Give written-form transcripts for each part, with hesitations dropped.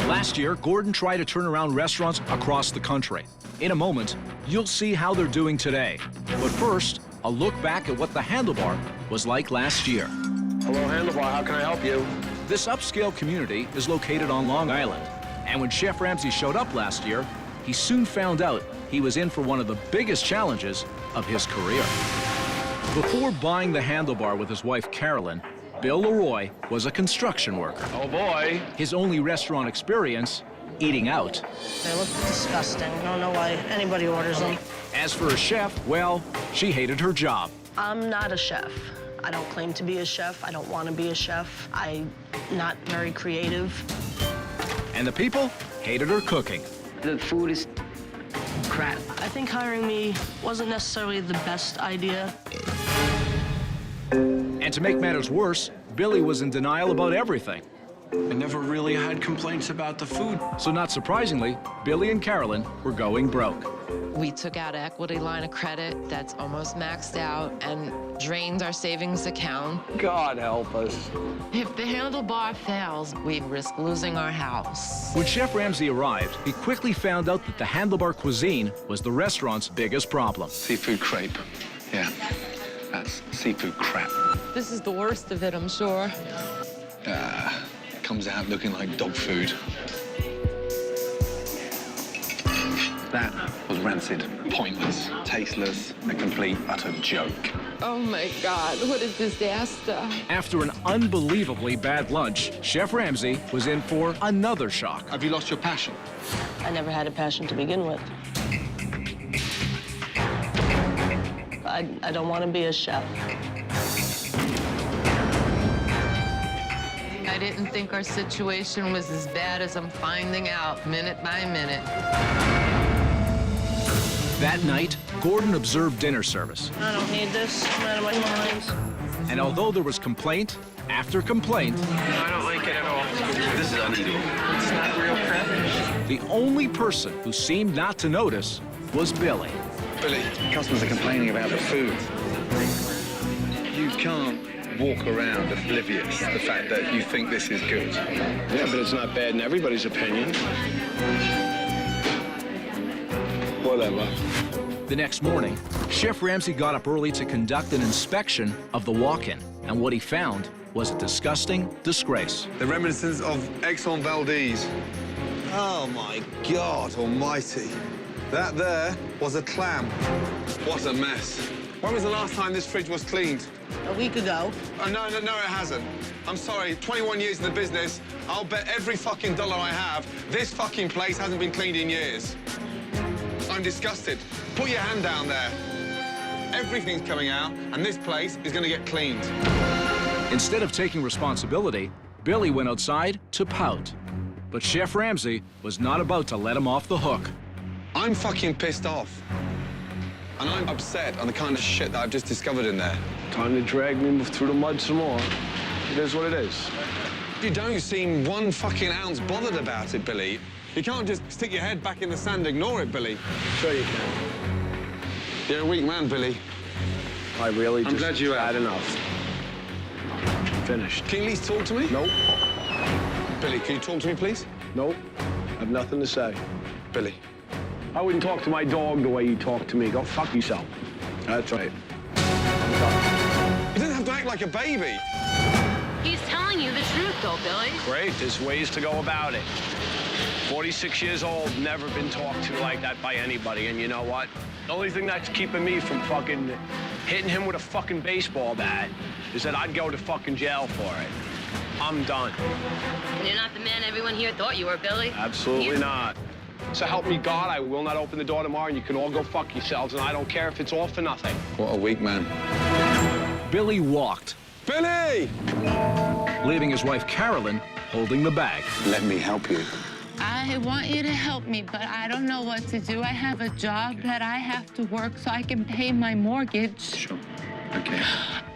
Last year, Gordon tried to turn around restaurants across the country. In a moment, you'll see how they're doing today. But first, a look back at what the Handlebar was like last year. Hello, Handlebar. How can I help you? This upscale community is located on Long Island. And when Chef Ramsay showed up last year, he soon found out he was in for one of the biggest challenges of his career. Before buying the Handlebar with his wife, Carolyn, Bill Leroy was a construction worker. Oh, boy. His only restaurant experience, eating out. They look disgusting. I don't know why anybody orders them. As for a chef, well, she hated her job. I'm not a chef. I don't claim to be a chef. I don't want to be a chef. I'm not very creative. And the people hated her cooking. The food is crap. I think hiring me wasn't necessarily the best idea. And to make matters worse, Billy was in denial about everything. I never really had complaints about the food. So not surprisingly, Billy and Carolyn were going broke. We took out an equity line of credit that's almost maxed out and drained our savings account. God help us. If the Handlebar fails, we risk losing our house. When Chef Ramsay arrived, he quickly found out that the Handlebar cuisine was the restaurant's biggest problem. Seafood crepe. Yeah, that's seafood crap. This is the worst of it, I'm sure. Comes out looking like dog food. That was rancid, pointless, tasteless, a complete, utter joke. Oh my God, what a disaster. After an unbelievably bad lunch, Chef Ramsay was in for another shock. Have you lost your passion? I never had a passion to begin with. I don't want to be a chef. I didn't think our situation was as bad as I'm finding out minute by minute. That night, Gordon observed dinner service. I don't need this. I'm out of my mind. And although there was complaint after complaint, I don't like it at all. This is uneatable. It's not real crap. the only person who seemed not to notice was Billy. Billy, customers are complaining about the food. You can't walk around oblivious to the fact that you think this is good. Yeah, but it's not bad in everybody's opinion. Whatever. The next morning, Chef Ramsay got up early to conduct an inspection of the walk-in, and what he found was a disgusting disgrace. The reminiscence of Exxon Valdez. Oh, my God almighty. That there was a clam. What a mess. When was the last time this fridge was cleaned? A week ago. Oh, no, it hasn't. I'm sorry, 21 years in the business, I'll bet every fucking dollar I have, this fucking place hasn't been cleaned in years. I'm disgusted. Put your hand down there. Everything's coming out, and this place is gonna get cleaned. Instead of taking responsibility, Billy went outside to pout. But Chef Ramsay was not about to let him off the hook. I'm fucking pissed off. And I'm upset on the kind of shit that I've just discovered in there. Time to drag me through the mud some more. It is what it is. You don't seem one fucking ounce bothered about it, Billy. You can't just stick your head back in the sand and ignore it, Billy. Sure you can. You're a weak man, Billy. I really I'm glad you had have. enough. Finished. Can you at least talk to me? Nope. Billy, can you talk to me, please? Nope. Have nothing to say. Billy. I wouldn't talk to my dog the way you talk to me. Go fuck yourself. That's right. You don't have to act like a baby. He's telling you the truth, though, Billy. Great, there's ways to go about it. 46 years old, never been talked to like that by anybody, and you know what? The only thing that's keeping me from fucking hitting him with a fucking baseball bat is that I'd go to fucking jail for it. I'm done. And you're not the man everyone here thought you were, Billy. Absolutely not. So help me God, I will not open the door tomorrow, and you can all go fuck yourselves, and I don't care if it's all for nothing. What a weak man. Billy walked, Billy! leaving his wife Carolyn holding the bag. Let me help you. I want you to help me, but I don't know what to do. I have a job that I have to work so I can pay my mortgage. Sure. Okay.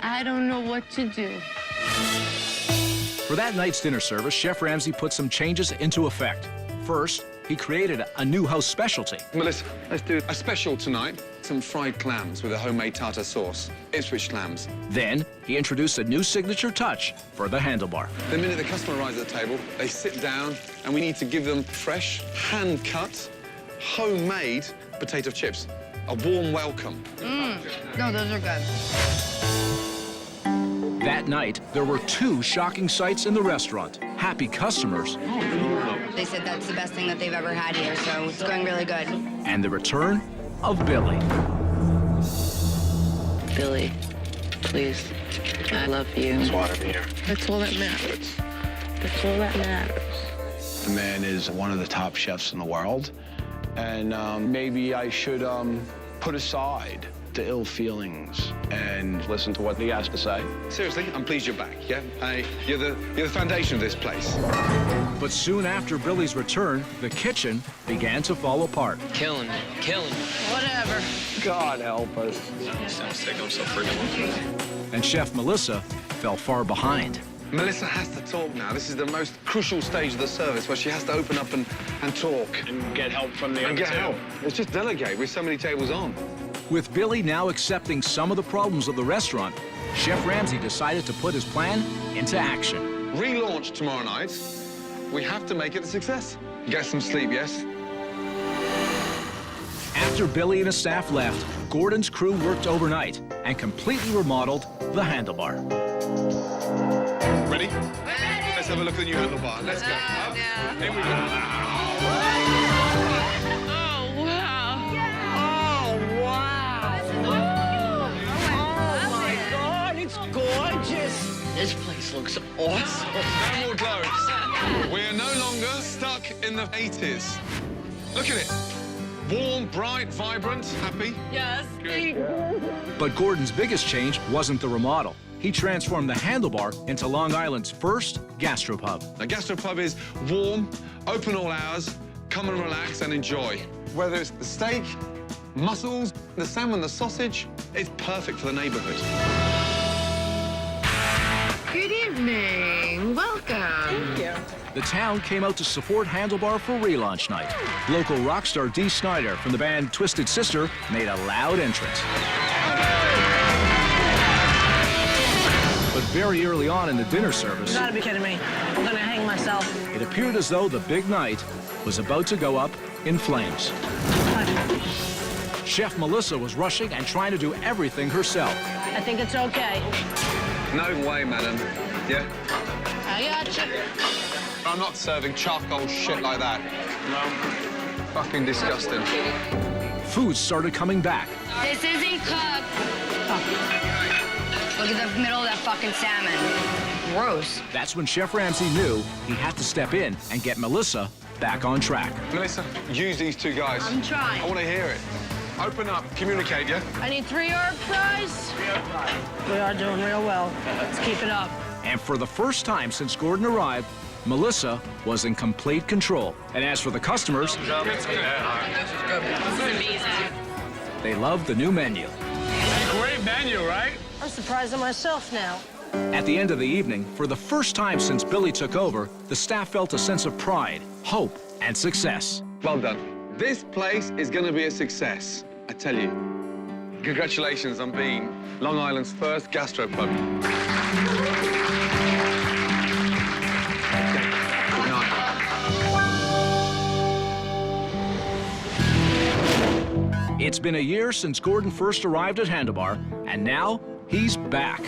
I don't know what to do. For that night's dinner service, Chef Ramsay put some changes into effect. First, he created a new house specialty. Melissa, let's do a special tonight. Some fried clams with a homemade tartar sauce. Ipswich clams. Then he introduced a new signature touch for the handlebar. The minute the customer arrives at the table, they sit down, and we need to give them fresh, hand-cut, homemade potato chips. A warm welcome. No, those are good. That night, there were 2 shocking sights in the restaurant. Happy customers They said that's the best thing that they've ever had here, so it's going really good. and the return of Billy. Billy, please, I love you. There's water here. That's all that matters. That's all that matters. The man is one of the top chefs in the world, and maybe I should put aside the ill feelings and listen to what he has to say. Seriously, I'm pleased you're back, yeah? You're the foundation of this place. But soon after Billy's return, the kitchen began to fall apart. Killing me. Killing me. Whatever. God help us. And Chef Melissa fell far behind. Melissa has to talk now. This is the most crucial stage of the service where she has to open up and talk. And get help from the And other get two. help. It's just delegate with so many tables on. With Billy now accepting some of the problems of the restaurant, Chef Ramsay decided to put his plan into action. Relaunch tomorrow night. We have to make it a success. Get some sleep, yes? After Billy and his staff left, Gordon's crew worked overnight and completely remodeled the handlebar. Ready? Let's have a look at the new handlebar. Let's go. Up. Here we go. This place looks awesome. No more globes. We are no longer stuck in the 80s. Look at it. Warm, bright, vibrant, happy. Yes. But Gordon's biggest change wasn't the remodel. He transformed the handlebar into Long Island's first gastropub. A gastropub is warm, open all hours, come and relax and enjoy. Whether it's the steak, mussels, the salmon, the sausage, it's perfect for the neighborhood. Good evening. Welcome. Thank you. The town came out to support Handlebar for relaunch night. Local rock star Dee Snider from the band Twisted Sister made a loud entrance. But very early on in the dinner service, You gotta be kidding me. I'm gonna hang myself. it appeared as though the big night was about to go up in flames. Chef Melissa was rushing and trying to do everything herself. I think it's okay. No way, madam. Yeah? I gotcha. I'm not serving charcoal shit like that. No. Fucking disgusting. Food started coming back. This isn't cooked. Look at the middle of that fucking salmon. Gross. That's when Chef Ramsay knew he had to step in and get Melissa back on track. Melissa, use these 2 guys. I'm trying. I want to hear it. Open up, communicate, yeah? I need 3 herb fries. We are doing real well. Let's keep it up. And for the first time since Gordon arrived, Melissa was in complete control. And as for the customers, they loved the new menu. Great menu, right? I'm surprised at myself now. At the end of the evening, for the first time since Billy took over, the staff felt a sense of pride, hope, and success. Well done. This place is going to be a success, I tell you. Congratulations on being Long Island's first gastropub. Good night. It's been a year since Gordon first arrived at Handlebar, and now he's back.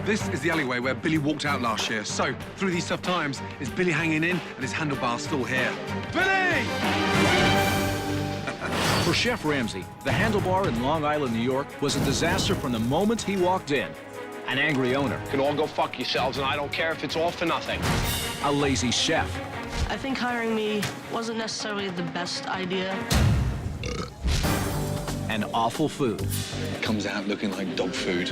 This is the alleyway where Billy walked out last year. So, through these tough times, is Billy hanging in and his handlebar still here? Billy! For Chef Ramsay, the Handlebar in Long Island, New York was a disaster from the moment he walked in. An angry owner, You can all go fuck yourselves, and I don't care if it's all for nothing. a lazy chef, I think hiring me wasn't necessarily the best idea. and awful food. Comes out looking like dog food.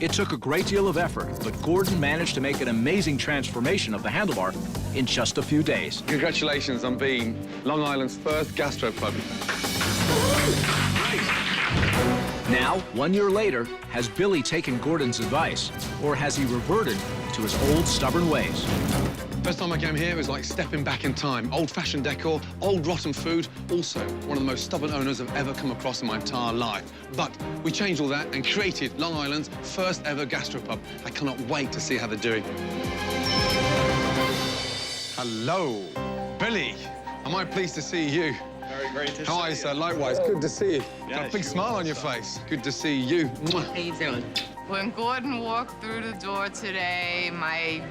It took a great deal of effort, but Gordon managed to make an amazing transformation of the Handlebar in just a few days. Congratulations on being Long Island's first gastropub. Now, 1 year later, has Billy taken Gordon's advice, or has he reverted to his old stubborn ways? First time I came here, it was like stepping back in time. Old-fashioned decor, old rotten food. Also, one of the most stubborn owners I've ever come across in my entire life. But we changed all that and created Long Island's first ever gastropub. I cannot wait to see how they're doing. Hello, Billy. Am I pleased to see you? Very great to see you. How are you, sir? Likewise. Good to see you. Yeah, Got a big sure. smile on your face. Good to see you. Mwah. How you doing? When Gordon walked through the door today, my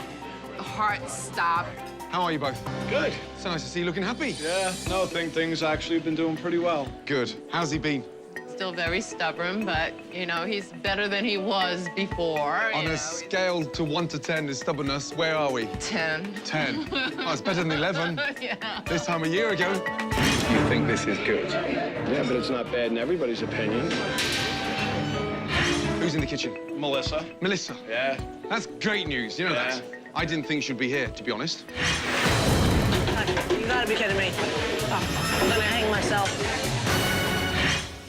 heart stopped. How are you both? Good. So nice to see you looking happy. Yeah, no, things actually have been doing pretty well. Good. How's he been? Still very stubborn, but, you know, he's better than he was before. On a scale to 1 to 10 is stubbornness, where are we? 10. 10. Oh, it's better than 11. Yeah. This time a year ago. You think this is good? Yeah, but it's not bad in everybody's opinion. Who's in the kitchen? Melissa. Melissa. Yeah. That's great news. You know Yeah. that. I didn't think she'd be here, to be honest. You gotta be kidding me. Oh, I'm gonna hang myself.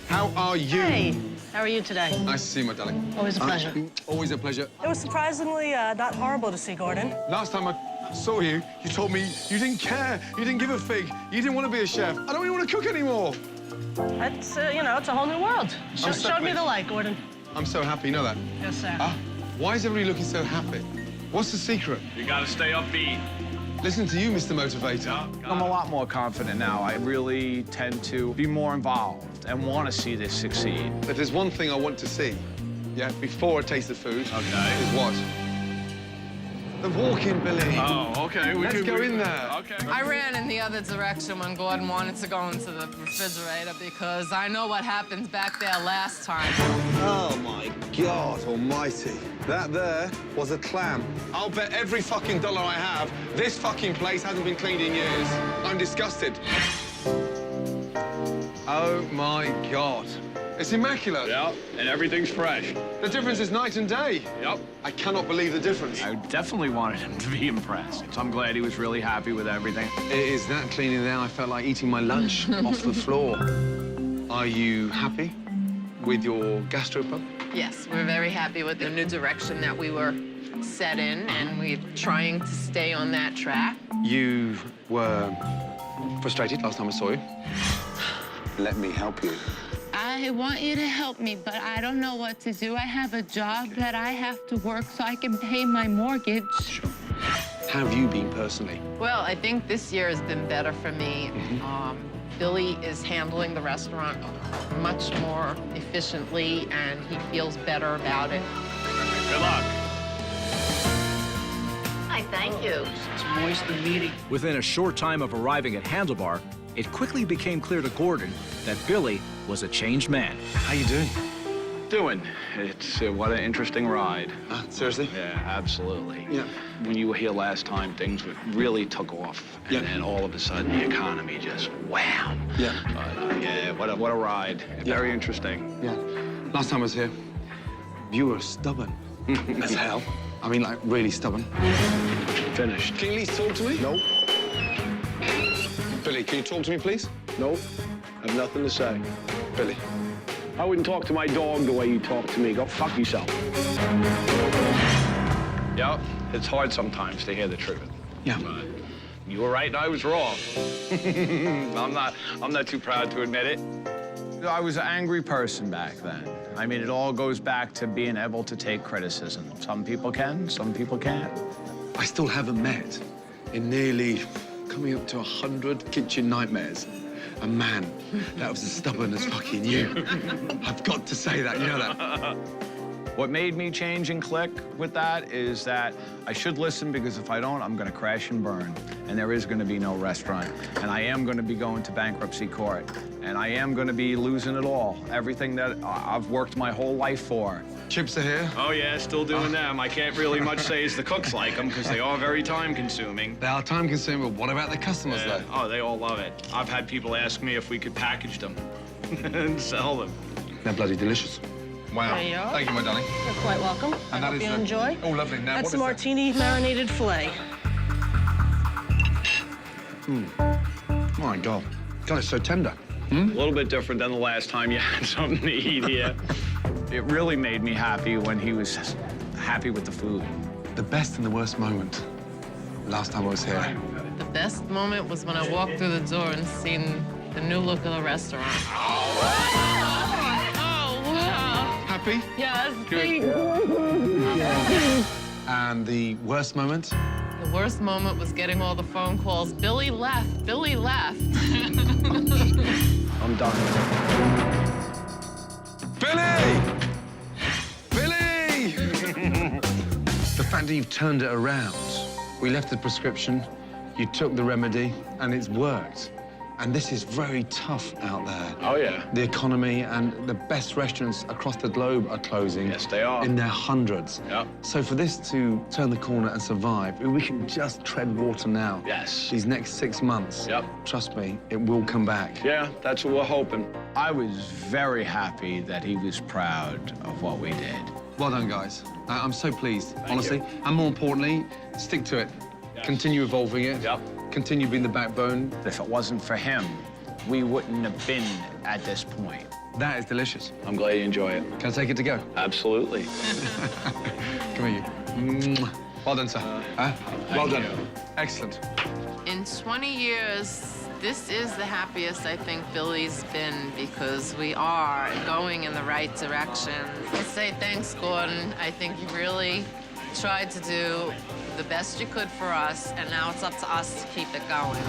How are you? Hey, how are you today? Nice to see you, my darling. Always a pleasure. Always a pleasure. It was surprisingly not horrible to see Gordon. Last time I saw you, you told me you didn't care. You didn't give a fig. You didn't want to be a chef. I don't even want to cook anymore. That's, you know, it's a whole new world. so Showed me pleased. the light, Gordon. I'm so happy, you know that? Yes, sir. Ah, why is everybody looking so happy? What's the secret? You gotta stay upbeat. Listen to you, Mr. Motivator. I'm a lot more confident now. I really tend to be more involved and want to see this succeed. If there's one thing I want to see, yeah, before I taste the food, Okay. is what? The walk-in, Billy. Oh, okay. Let's go in there. Okay. I ran in the other direction when Gordon wanted to go into the refrigerator because I know what happened back there last time. Oh, my God almighty. That there was a clam. I'll bet every fucking dollar I have, this fucking place hasn't been cleaned in years. I'm disgusted. Oh, my God. It's immaculate. Yeah, and everything's fresh. The difference is night and day. Yep. I cannot believe the difference. I definitely wanted him to be impressed. So I'm glad he was really happy with everything. It is that clean in there. I felt like eating my lunch off the floor. Are you happy with your gastropub? Yes, we're very happy with the new direction that we were set in, and we're trying to stay on that track. You were frustrated last time I saw you. Let me help you. I want you to help me, but I don't know what to do. I have a job that I have to work so I can pay my mortgage. Sure. How have you been personally? Well, I think this year has been better for me. Billy is handling the restaurant much more efficiently, and he feels better about it. Good luck. Hi, thank you. It's moist and meaty. Within a short time of arriving at Handlebar, it quickly became clear to Gordon that Billy was a changed man. How you doing? Doing. It's what an interesting ride. Seriously? Yeah, absolutely. Yeah. When you were here last time, things really took off. And Yeah. then all of a sudden, the economy just wham. Yeah. But, yeah, what a ride. Yeah. Very interesting. Yeah. Last time I was here, you were stubborn as hell. I mean, like, really stubborn. Finished. Can you at least talk to me? Nope. Billy, can you talk to me, please? Nope. I have nothing to say. Billy. I wouldn't talk to my dog the way you talk to me. Go fuck yourself. Yep, it's hard sometimes to hear the truth. Yeah. But you were right and I was wrong. I'm not too proud to admit it. I was an angry person back then. I mean, it all goes back to being able to take criticism. Some people can, some people can't. I still haven't met, in nearly coming up to 100 kitchen nightmares, a man that was as stubborn as fucking you. I've got to say that, you know that. What made me change and click with that is that I should listen, because if I don't, I'm gonna crash and burn. And there is gonna be no restaurant. And I am gonna be going to bankruptcy court. And I am gonna be losing it all. Everything that I've worked my whole life for. Chips are here. Oh yeah, still doing them. I can't really much say as the cooks like them, because they are very time-consuming. They are time-consuming, but what about the customers, though? Oh, they all love it. I've had people ask me if we could package them and sell them. They're bloody delicious. Wow. There you are. Thank you, my darling. You're quite welcome. I hope you enjoy. Oh, lovely. Now, That's what the is martini marinated filet. that? My God. God, it's so tender. A little bit different than the last time you had something to eat here. It really made me happy when he was happy with the food. The best and the worst moment last time I was here. The best moment was when I walked through the door and seen the new look of the restaurant. Oh, wow. Happy? Yes. Good. And the worst moment? The worst moment was getting all the phone calls. Billy left. Billy left. I'm done. Billy! Billy! The fact that you've turned it around. We left the prescription, you took the remedy, and it's worked. And this is very tough out there. Oh, yeah. The economy and the best restaurants across the globe are closing. Yes, they are. In their hundreds. Yep. So for this to turn the corner and survive, we can just tread water now. Yes. These next 6 months. Yep. Trust me, it will come back. Yeah, that's what we're hoping. I was very happy that he was proud of what we did. Well done, guys. I'm so pleased, honestly. you. And more importantly, stick to it. Yes. Continue evolving it. Yep. Continue being the backbone. If it wasn't for him, we wouldn't have been at this point. That is delicious. I'm glad you enjoy it. Can I take it to go? Absolutely. Come here, you. Mwah. Well done, sir. Well done. you. Excellent. In 20 years, this is the happiest I think Billy's been because we are going in the right direction. I say thanks, Gordon. I think you really tried to do the best you could for us, and now it's up to us to keep it going.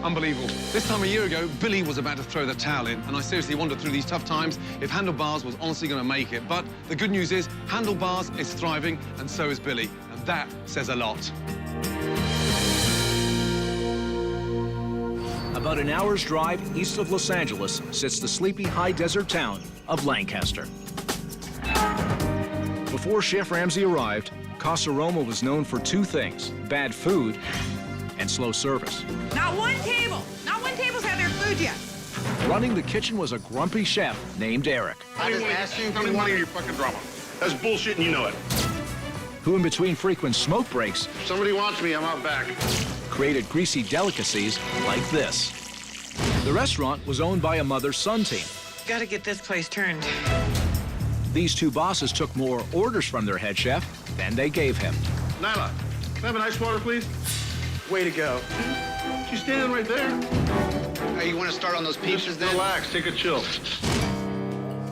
Unbelievable. This time a year ago, Billy was about to throw the towel in, and I seriously wondered through these tough times if Handlebars was honestly going to make it. But the good news is Handlebars is thriving, and so is Billy, and that says a lot. About an hour's drive east of Los Angeles sits the sleepy high desert town of Lancaster. Before Chef Ramsay arrived, Casa Roma was known for two things: bad food and slow service. Not one table's had their food yet. Running the kitchen was a grumpy chef named Eric, How many of your fucking drama? That's bullshit and you know it. who in between frequent smoke breaks If somebody wants me, I'm out back. created greasy delicacies like this. The restaurant was owned by a mother-son team. Gotta get this place turned. These two bosses took more orders from their head chef than they gave him. Nyla, can I have an ice water, please? Way to go. She's standing right there. Hey, you want to start on those pizzas then? Relax, take a chill.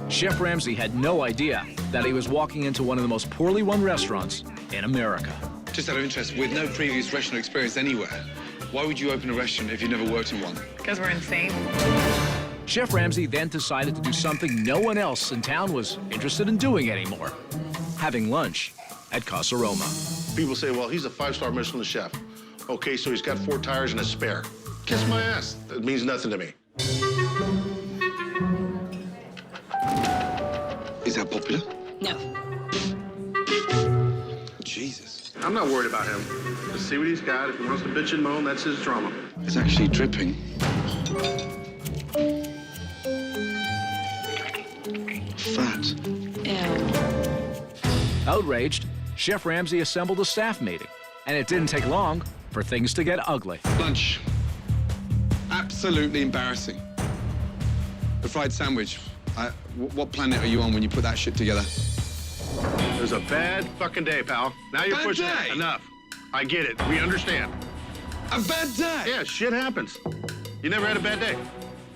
Chef Ramsay had no idea that he was walking into one of the most poorly run restaurants in America. Just out of interest, with no previous restaurant experience anywhere, why would you open a restaurant if you've never worked in one? Because we're insane. Chef Ramsay then decided to do something no one else in town was interested in doing anymore: having lunch at Casa Roma. People say, well, he's a 5-star Michelin chef. Okay, so he's got 4 tires and a spare. Kiss my ass. That means nothing to me. Is that popular? No. Jesus. I'm not worried about him. Let's see what he's got. If he wants to bitch and moan, that's his drama. It's actually dripping. Fat. Ew. Outraged, Chef Ramsay assembled a staff meeting, and it didn't take long for things to get ugly. Lunch. Absolutely embarrassing. The fried sandwich. What planet are you on when you put that shit together? It was a bad fucking day, pal. Now you're Bad pushing day? it. Enough. I get it. We understand. A bad day? Yeah, shit happens. You never had a bad day.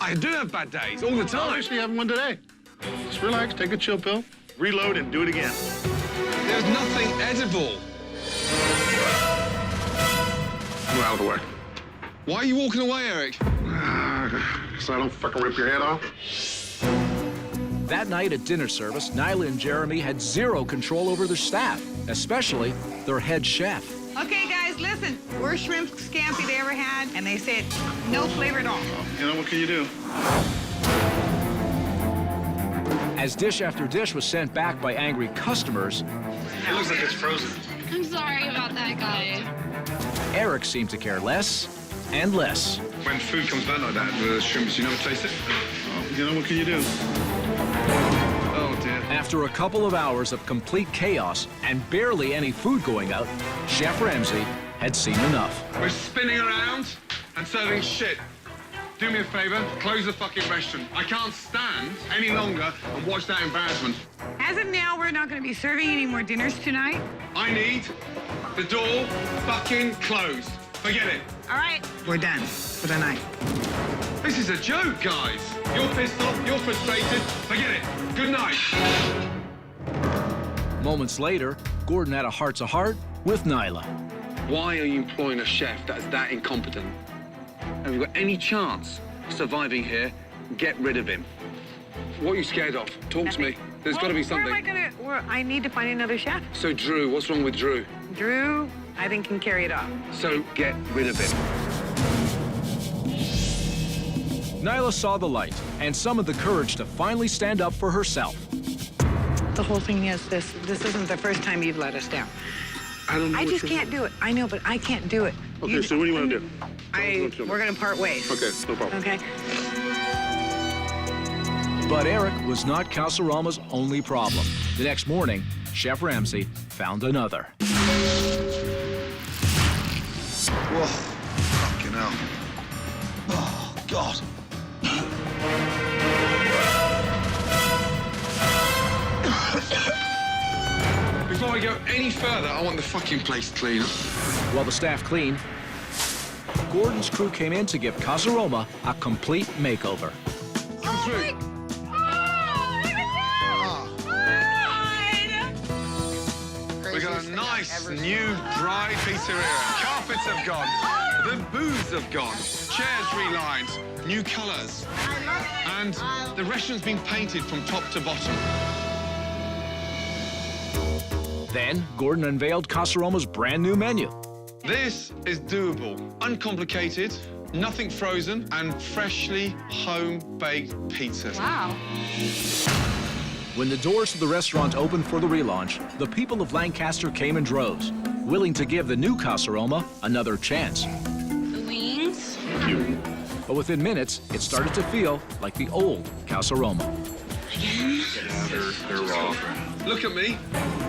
I do have bad days all the time. Obviously, you having one today. Just relax, take a chill pill, reload, and do it again. There's nothing edible. Move out of the way. Why are you walking away, Eric? So I don't fucking rip your head off. That night at dinner service, Nyla and Jeremy had zero control over their staff, especially their head chef. Okay, guys, listen. Worst shrimp scampi they ever had, and they said no flavor at all. You know, what can you do? As dish after dish was sent back by angry customers, It looks like it's frozen. I'm sorry about that, guy. Eric seemed to care less and less. When food comes back like that, the shrimps, you never taste it? You know, what can you do? Oh, dear. After a couple of hours of complete chaos and barely any food going out, Chef Ramsay had seen enough. We're spinning around and serving shit. Do me a favor, close the fucking restaurant. I can't stand any longer and watch that embarrassment. As of now, we're not going to be serving any more dinners tonight. I need The door fucking closed. Forget it. All right, we're done for the night. This is a joke, guys. You're pissed off, you're frustrated. Forget it. Good night. Moments later, Gordon had a heart-to-heart with Nyla. Why are you employing a chef that's that incompetent? Have you got any chance of surviving here? Get rid of him. What are you scared of? Talk to me. There's got to be something. I need to find another chef. So, Drew, what's wrong with Drew? Drew, I think, can carry it off. So, get rid of him. Nyla saw the light and summoned the courage to finally stand up for herself. The whole thing is this isn't the first time you've let us down. I don't know. I just can't do it. I know, but I can't do it. Okay, so what do you want to do? We're going to part ways. Okay, no problem. Okay? But Eric was not Casaroma's only problem. The next morning, Chef Ramsay found another. Whoa, fucking hell. Oh, God. Before I go any further, I want the fucking place clean. While the staff cleaned, Gordon's crew came in to give Casaroma a complete makeover. Come through. We got a nice new dry pizzeria. Carpets have gone. The booths have gone. Chairs relined. New colours. And the restaurant's been painted from top to bottom. Then, Gordon unveiled Casaroma's brand new menu. This is doable. Uncomplicated, nothing frozen, and freshly home-baked pizza. Wow. When the doors to the restaurant opened for the relaunch, the people of Lancaster came in droves, willing to give the new Casaroma another chance. The wings? Thank you. But within minutes, it started to feel like the old Casaroma. Again? Yeah, they're raw. Look at me.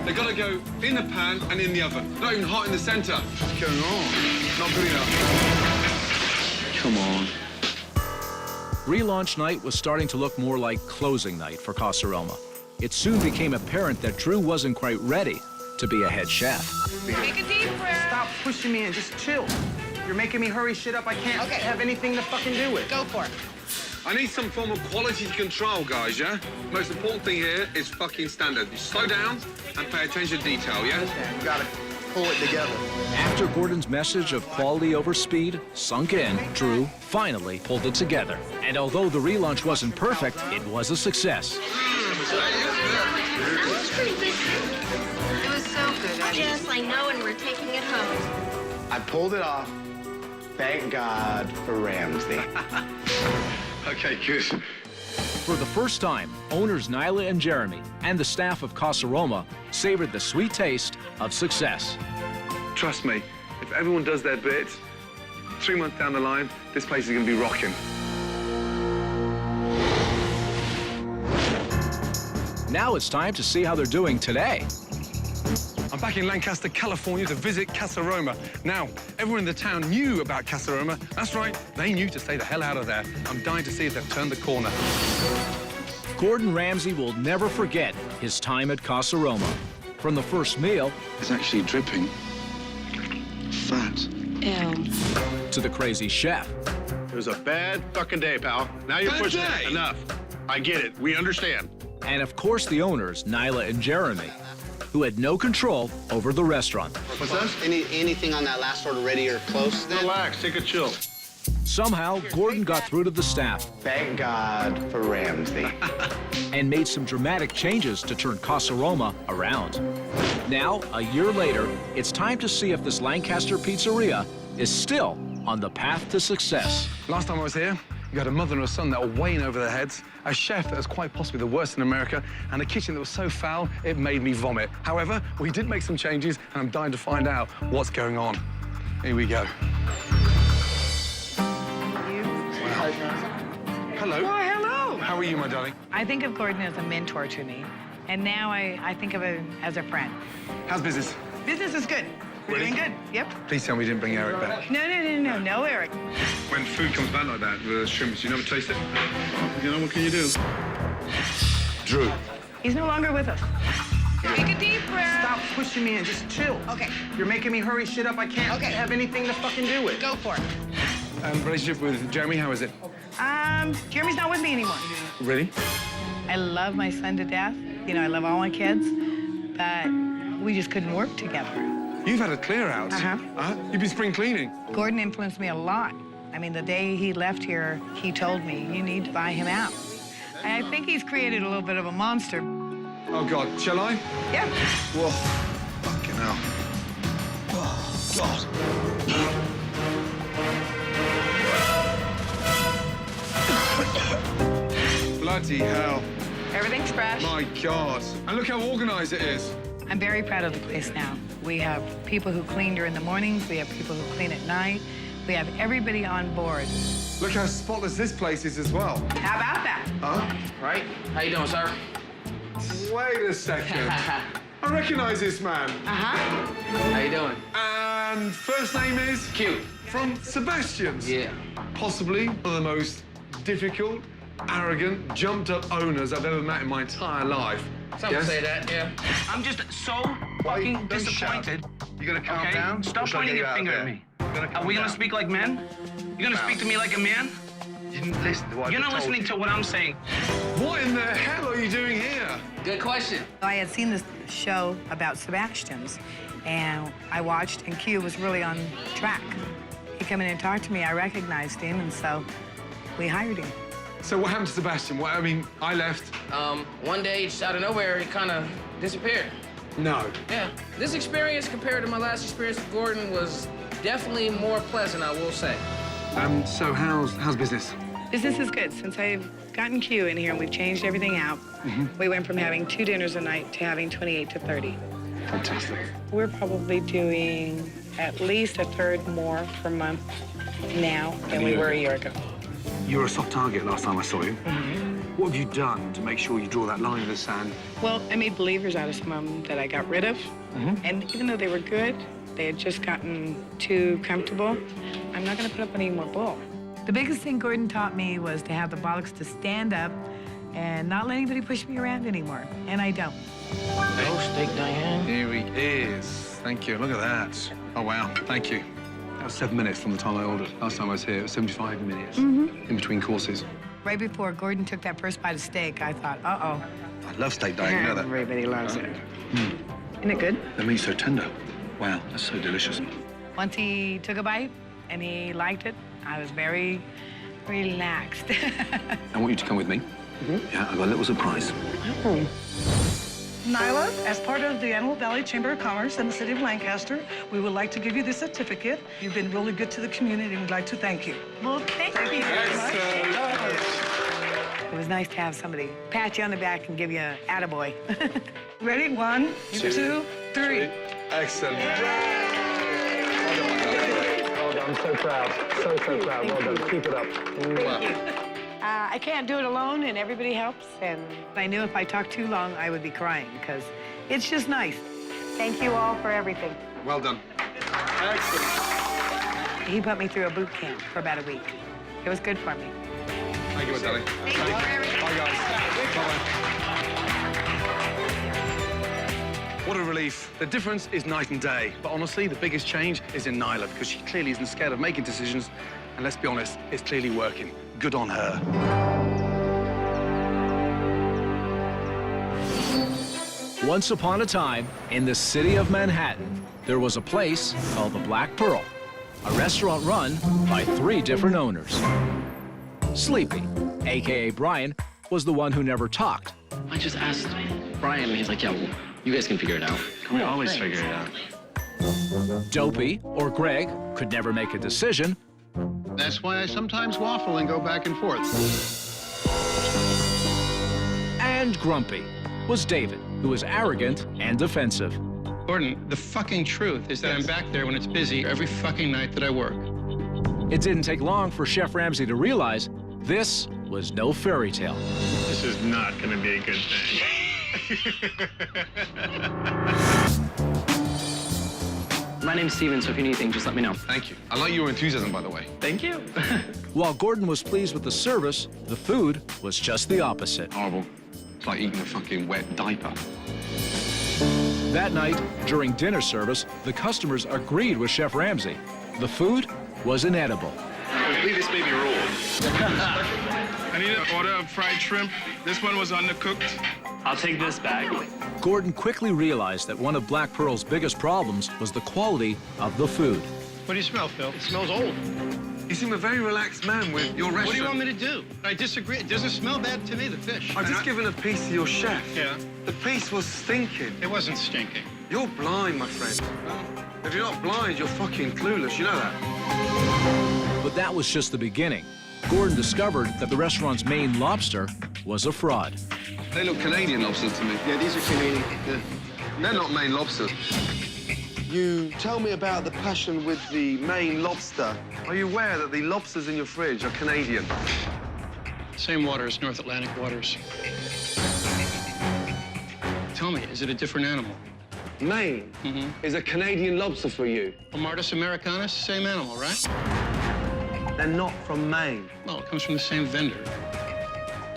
They gotta go in the pan and in the oven. Not even hot in the center. What's going on? Not good enough. Come on. Relaunch night was starting to look more like closing night for Casaroma. It soon became apparent that Drew wasn't quite ready to be a head chef. Take a deep breath. Stop pushing me and just chill. You're making me hurry shit up I can't have anything to fucking do with. Go for it. I need some form of quality control, guys, yeah? Most important thing here is fucking standard. You slow down and pay attention to detail, yeah? You gotta pull it together. After Gordon's message of quality over speed sunk in, Drew finally pulled it together. And although the relaunch wasn't perfect, it was a success. That was pretty good. It was so good. Yes, I know, and we're taking it home. I pulled it off. Thank God for Ramsay. Okay, good. For the first time, owners Nyla and Jeremy and the staff of Casaroma savored the sweet taste of success. Trust me, if everyone does their bit, 3 months down the line, this place is gonna be rocking. Now it's time to see how they're doing today. I'm back in Lancaster, California to visit Casaroma. Now, everyone in the town knew about Casaroma. That's right, they knew to stay the hell out of there. I'm dying to see if they've turned the corner. Gordon Ramsay will never forget his time at Casaroma. From the first meal... It's actually dripping. Fat. Ew. ...to the crazy chef. It was a bad fucking day, pal. Now you're Bad pushing day? it. Enough. I get it. We understand. And of course the owners, Nyla and Jeremy, who had no control over the restaurant. What's that? Anything on that last order ready or close? Relax. Take a chill. Somehow, Gordon got through to the staff Thank God for Ramsay. and made some dramatic changes to turn Casaroma around. Now, a year later, it's time to see if this Lancaster pizzeria is still on the path to success. Last time I was here, you had a mother and a son that were way in over their heads, a chef that was quite possibly the worst in America, and a kitchen that was so foul it made me vomit. However, we did make some changes, and I'm dying to find out what's going on. Here we go. Hello. Oh, hello. How are you, my darling? I think of Gordon as a mentor to me, and now I think of him as a friend. How's business? Business is good. We're Really? doing good. Yep. Please tell me you didn't bring Eric back. No, Eric. When food comes back like that, the shrimps, you never taste it? You know, what can you do? Drew. He's no longer with us. Take a deep breath. Stop stop pushing me and just chill. Okay. You're making me hurry shit up I can't have anything to fucking do with. Go for it. Relationship with Jeremy, how is it? Jeremy's not with me anymore. Really? I love my son to death. You know, I love all my kids, but we just couldn't work together. You've had a clear out. You've been spring cleaning. Gordon influenced me a lot. I mean, the day he left here, he told me, you need to buy him out. I think he's created a little bit of a monster. Oh, God, shall I? Yeah. Whoa, fucking hell. Oh, God. Bloody hell. Everything's fresh. My God. And look how organized it is. I'm very proud of the place now. We have people who clean during the mornings. We have people who clean at night. We have everybody on board. Look how spotless this place is as well. How about that? Huh? Right? How you doing, sir? Wait a second. I recognize this man. How you doing? And first name is? Cute. From Sebastian's? Yeah. Possibly one of the most difficult, arrogant, jumped-up owners I've ever met in my entire life. Some would say that, yeah. I'm just so fucking disappointed. You gonna calm Okay? down? Stop pointing your finger at me. Are we gonna speak like men? You're gonna speak to me like a man? You didn't listen to what You're not listening to what I'm saying. What in the hell are you doing here? Good question. I had seen this show about Sebastian's, and I watched, and Q was really on track. He came in and talked to me. I recognized him, and so we hired him. So what happened to Sebastian? I mean, I left. One day, just out of nowhere, he kind of disappeared. No. Yeah. This experience, compared to my last experience with Gordon, was definitely more pleasant, I will say. So how's business? Business is good. Since I've gotten Q in here and we've changed everything out, we went from having 2 dinners a night to having 28 to 30. Fantastic. We're probably doing at least a third more per month now than we were a year ago. You were a soft target last time I saw you. What have you done to make sure you draw that line in the sand? Well, I made believers out of some of them that I got rid of. And even though they were good, they had just gotten too comfortable. I'm not going to put up any more bull. The biggest thing Gordon taught me was to have the bollocks to stand up and not let anybody push me around anymore. And I don't. Oh, steak Diane. Here he is. Thank you. Look at that. Oh, wow. Thank you. That was 7 minutes from the time I ordered. Last time I was here, it was 75 minutes in between courses. Right before Gordon took that first bite of steak, I thought, uh-oh. I love steak, Diane. You know that. Everybody loves it. Isn't it good? The meat's so tender. Wow, that's so delicious. Once he took a bite and he liked it, I was very relaxed. I want you to come with me. Yeah, I've got a little surprise. Nyla, as part of the Antelope Valley Chamber of Commerce and the City of Lancaster, we would like to give you this certificate. You've been really good to the community, and we'd like to thank you. Well, thank you very much. It was nice to have somebody pat you on the back and give you an attaboy. Ready? 1, 2, 3. Excellent. Well done. I'm so proud. So proud. Well done. Keep it up. Thank you. I can't do it alone, and everybody helps. And I knew if I talked too long, I would be crying, because it's just nice. Thank you all for everything. Well done. Excellent. He put me through a boot camp for about a week. It was good for me. Thank you, darling. Thank you for everything. Bye, guys. Bye-bye. What a relief. The difference is night and day. But honestly, the biggest change is in Nyla, because she clearly isn't scared of making decisions. And let's be honest, it's clearly working. Good on her. Once upon a time, in the city of Manhattan, there was a place called the Black Pearl, a restaurant run by 3 different owners. Sleepy, a.k.a. Brian, was the one who never talked. I just asked Brian, and he's like, yeah, well, you guys can figure it out. We always figure it out. Dopey, or Greg, could never make a decision. That's why I sometimes waffle and go back and forth. And Grumpy was David, who was arrogant and defensive. Gordon, the fucking truth is that I'm back there when it's busy every fucking night that I work. It didn't take long for Chef Ramsay to realize this was no fairy tale. This is not gonna be a good thing. My name's Steven, so if you need anything, just let me know. Thank you. I like your enthusiasm, by the way. Thank you. While Gordon was pleased with the service, the food was just the opposite. Horrible. It's like eating a fucking wet diaper. That night, during dinner service, the customers agreed with Chef Ramsay. The food was inedible. I believe this may be ruled. I need an order of fried shrimp. This one was undercooked. I'll take this bag. Gordon quickly realized that one of Black Pearl's biggest problems was the quality of the food. What do you smell, Phil? It smells old. You seem a very relaxed man with your restaurant. What do you want me to do? I disagree. It doesn't smell bad to me, the fish. I've just given a piece to your chef. Yeah. The piece was stinking. It wasn't stinking. You're blind, my friend. If you're not blind, you're fucking clueless. You know that? But that was just the beginning. Gordon discovered that the restaurant's main lobster was a fraud. They look Canadian lobsters to me. Yeah, these are Canadian. They're not Maine lobsters. You tell me about the passion with the Maine lobster. Are you aware that the lobsters in your fridge are Canadian? Same waters, North Atlantic waters. Tell me, is it a different animal? Maine is a Canadian lobster for you. Martis americanus, same animal, right? They're not from Maine. Well, it comes from the same vendor.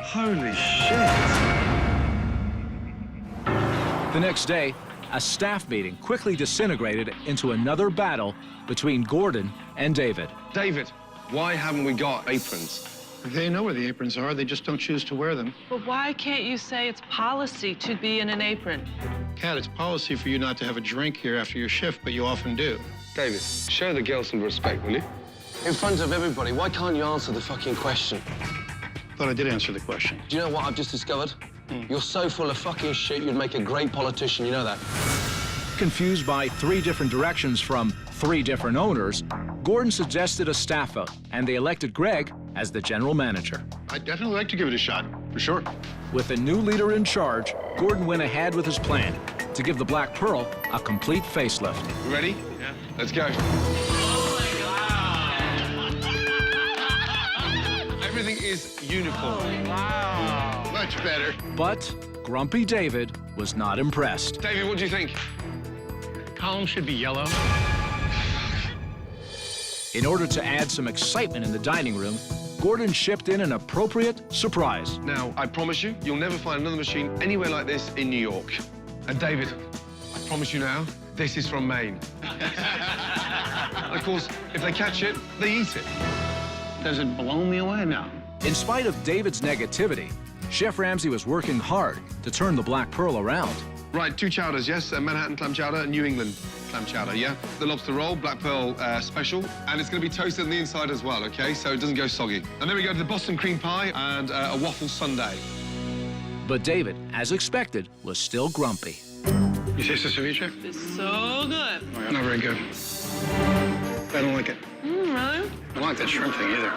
Holy shit. The next day, a staff meeting quickly disintegrated into another battle between Gordon and David. David, why haven't we got aprons? They know where the aprons are. They just don't choose to wear them. But why can't you say it's policy to be in an apron? Kat, it's policy for you not to have a drink here after your shift, but you often do. David, show the girl some respect, will you? In front of everybody, why can't you answer the fucking question? Thought I did answer the question. Do you know what I've just discovered? You're so full of fucking shit, you'd make a great politician, you know that? Confused by 3 different directions from 3 different owners, Gordon suggested a staff vote, and they elected Greg as the general manager. I'd definitely like to give it a shot, for sure. With a new leader in charge, Gordon went ahead with his plan to give the Black Pearl a complete facelift. You ready? Yeah. Let's go. Everything is uniform. Wow. Much better. But Grumpy David was not impressed. David, what do you think? Column should be yellow. In order to add some excitement in the dining room, Gordon shipped in an appropriate surprise. Now, I promise you, you'll never find another machine anywhere like this in New York. And David, I promise you now, this is from Maine. And of course, if they catch it, they eat it. Does it blow me away now? In spite of David's negativity, Chef Ramsay was working hard to turn the Black Pearl around. Right, 2 chowders, yes? Manhattan clam chowder and New England clam chowder, yeah? The lobster roll, Black Pearl special, and it's going to be toasted on the inside as well, OK? So it doesn't go soggy. And then we go to the Boston cream pie and a waffle sundae. But David, as expected, was still grumpy. You taste the ceviche? It's so good. Oh, yeah, not very good. I don't like it. Really? I don't like that shrimp thing either.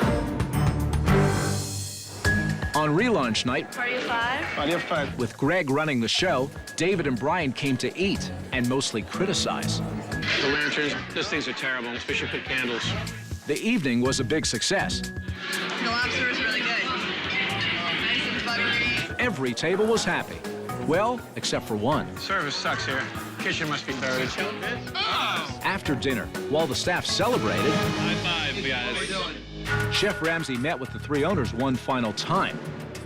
On relaunch night, Party of 5? Party of 5. with Greg running the show, David and Brian came to eat and mostly criticize. The lanterns, those things are terrible. We should put candles. The evening was a big success. The lobster is really good. Nice and buttery. Every table was happy. Well, except for one. Service sucks here. Kitchen must be dirty. After dinner, while the staff celebrated, High five, guys. Chef Ramsay met with the 3 owners one final time.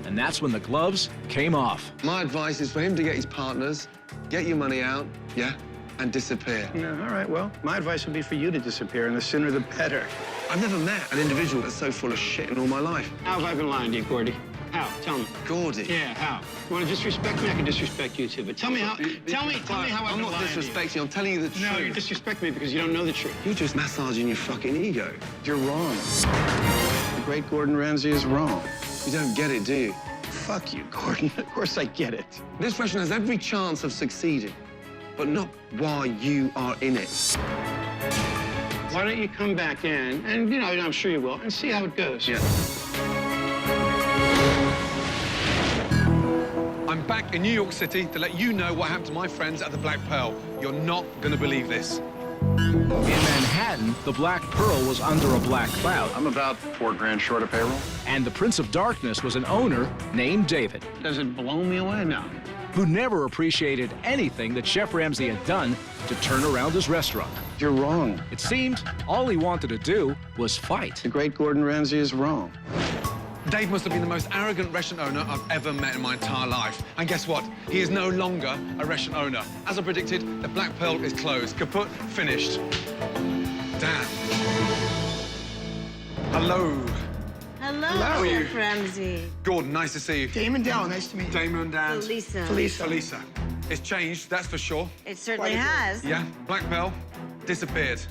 And that's when the gloves came off. My advice is for him to get his partners, get your money out, yeah, and disappear. Yeah, all right, well, my advice would be for you to disappear, and the sooner the better. I've never met an individual that's so full of shit in all my life. How have I been lying to you, Gordy? How? Tell me. Gordy? Yeah, how? You want to disrespect me? I can disrespect you, too. But tell me how. Tell me how I'm not disrespecting you. I'm telling you the truth. No, you disrespect me because you don't know the truth. You're just massaging your fucking ego. You're wrong. The great Gordon Ramsay is wrong. You don't get it, do you? Fuck you, Gordon. Of course I get it. This restaurant has every chance of succeeding, but not while you are in it. Why don't you come back in, and, you know, I'm sure you will, and see how it goes. Yeah. I'm back in New York City to let you know what happened to my friends at the Black Pearl. You're not going to believe this. In Manhattan, the Black Pearl was under a black cloud. I'm about $4 grand short of payroll. And the Prince of Darkness was an owner named David, Does it blow me away now? who never appreciated anything that Chef Ramsay had done to turn around his restaurant. You're wrong. It seemed all he wanted to do was fight. The great Gordon Ramsay is wrong. Dave must have been the most arrogant restaurant owner I've ever met in my entire life. And guess what? He is no longer a restaurant owner. As I predicted, the Black Pearl is closed. Kaput, finished. Damn. Hello. Hello, Chef Ramsay. Gordon, nice to see you. Damon Dell, nice to meet you. Damon and... Felisa. Felisa. It's changed, that's for sure. It certainly has. Yeah, Black Pearl disappeared.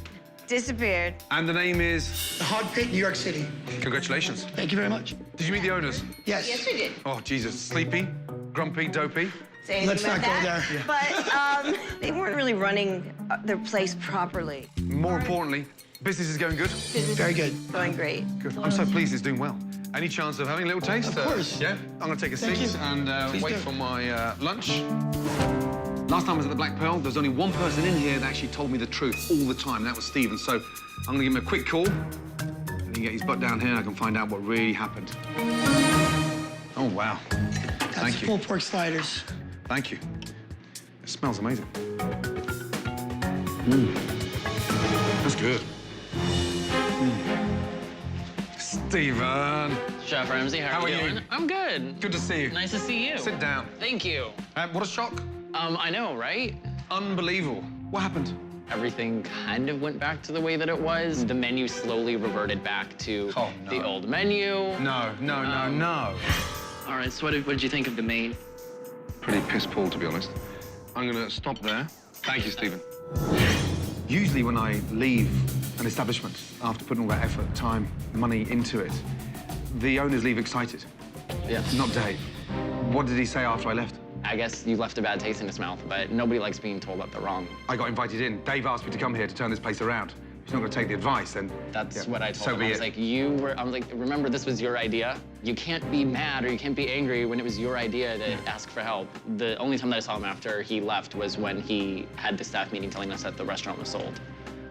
Disappeared. And the name is? The Hog Pit, New York City. Congratulations. Thank you very much. Did you meet the owners? Yes. Yes, we did. Oh, Jesus. Sleepy, grumpy, dopey. Say anything Let's about not go that. there. But They weren't really running their place properly. More importantly, business is going good? Very good. Going great. Good. I'm so pleased it's doing well. Any chance of having a little taste? Of course. Yeah? I'm going to take a Thank seat you. and Please wait do. for my lunch. Last time I was at the Black Pearl, there was only one person in here that actually told me the truth all the time. That was Stephen. So I'm going to give him a quick call. And he can get his butt down here and I can find out what really happened. Oh, wow. That's Thank you. full pork sliders. Thank you. It smells amazing. That's good. Stephen. Chef Ramsay, how are you doing? I'm good. Good to see you. Nice to see you. Sit down. Thank you. What a shock. I know, right? Unbelievable. What happened? Everything kind of went back to the way that it was. The menu slowly reverted back to the old menu. No. All right, so what did you think of the main? Pretty piss poor, to be honest. I'm going to stop there. Thank you, Stephen. Usually when I leave an establishment after putting all that effort, time, money into it, the owners leave excited. Yeah. Not Dave. What did he say after I left? I guess you left a bad taste in his mouth, but nobody likes being told that they're wrong. I got invited in. Dave asked me to come here to turn this place around. He's not going to take the advice, then... That's yeah, what I told so him. be I was it. like, I was like, remember, this was your idea. You can't be mad or you can't be angry when it was your idea to ask for help. The only time that I saw him after he left was when he had the staff meeting telling us that the restaurant was sold.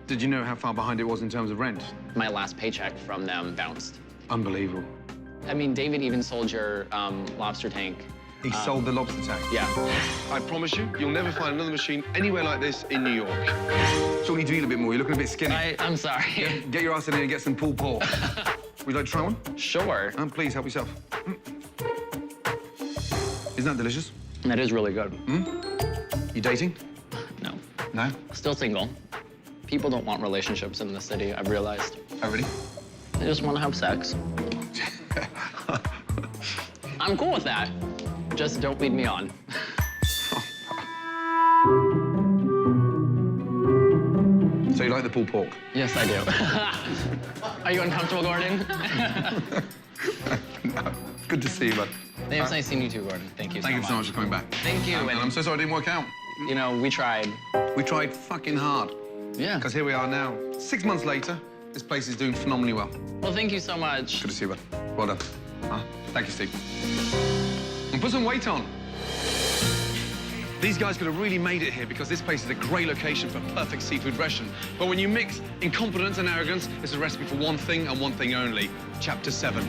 Did you know how far behind it was in terms of rent? My last paycheck from them bounced. Unbelievable. I mean, David even sold your lobster tank. He sold the lobster tank? Yeah. I promise you, you'll never find another machine anywhere like this in New York. So we need to eat a bit more. You're looking a bit skinny. I'm sorry. Get your ass in here and get some pulled pork. Would you like to try one? Sure. Please, help yourself. Isn't that delicious? That is really good. You dating? No. No? Still single. People don't want relationships in the city, I've realized. Oh, really? They just want to have sex. I'm cool with that. Just don't lead me on. So you like the pulled pork? Yes, I do. Are you uncomfortable, Gordon? No. Good to see you, bud. It was nice seeing you too, Gordon. Thank you so much. Thank you so much for coming back. Thank you. And I'm so sorry it didn't work out. You know, we tried. We tried fucking hard. Yeah. Because here we are now. 6 months later, this place is doing phenomenally well. Well, thank you so much. Good to see you, bud. Well done. Thank you, Steve. And put some weight on. These guys could have really made it here because this place is a great location for a perfect seafood restaurant. But when you mix incompetence and arrogance, it's a recipe for one thing and one thing only. Chapter 7.